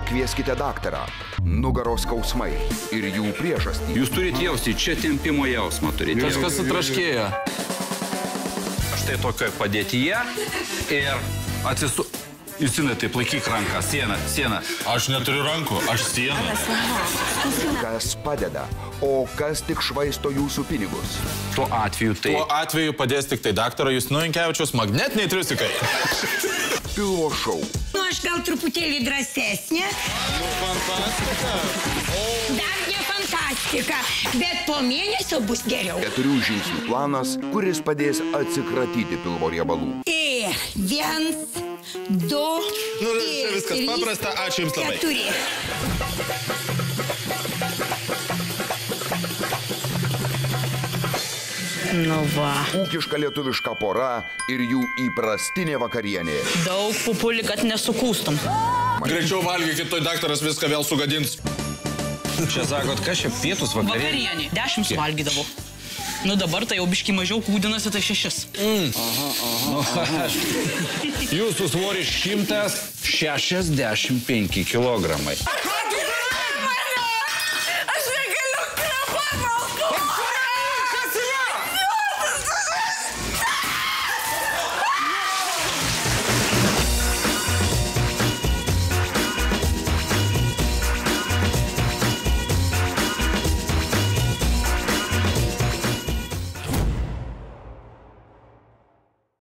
Kvieskite daktarą. Nugaros skausmai ir jų priežastys. Jūs turite jausti, čia tempimo jausmą turite. Kažkas atraškėjo. Štai tokioje padėtyje ir atsistu... Justinai, taip laikyk ranką. Siena. Aš neturiu rankų, aš siena. Kas padeda, o kas tik švaisto jūsų pinigus. Tuo atveju tai... Tuo atveju padės tik tai daktaro Justino Jankevičiaus magnetiniai triusikai. Pilvo šou. Nu, aš gal truputėlį drąsesnė. Fantastika. Dar ne fantastika, bet po mėnesio bus geriau. 4 žingsnių planas, kuris padės atsikratyti pilvo riebalų. 1, 2, Nu, čia viskas paprasta, ačiū Jums labai. 4. Nu va. Ūkiška lietuviška pora ir jų įprastinė vakarienė. Daug pupulį, kad nesukūstum. Greičiau valgykit, toj daktaras viską vėl sugadins. Čia sakot, kas čia pietus vakarienė? Vakarienė. 10 suvalgydavau. Nu dabar tai jau biškai mažiau kūdinasi, tai 6. Jūsų svoris 165 kilogramai.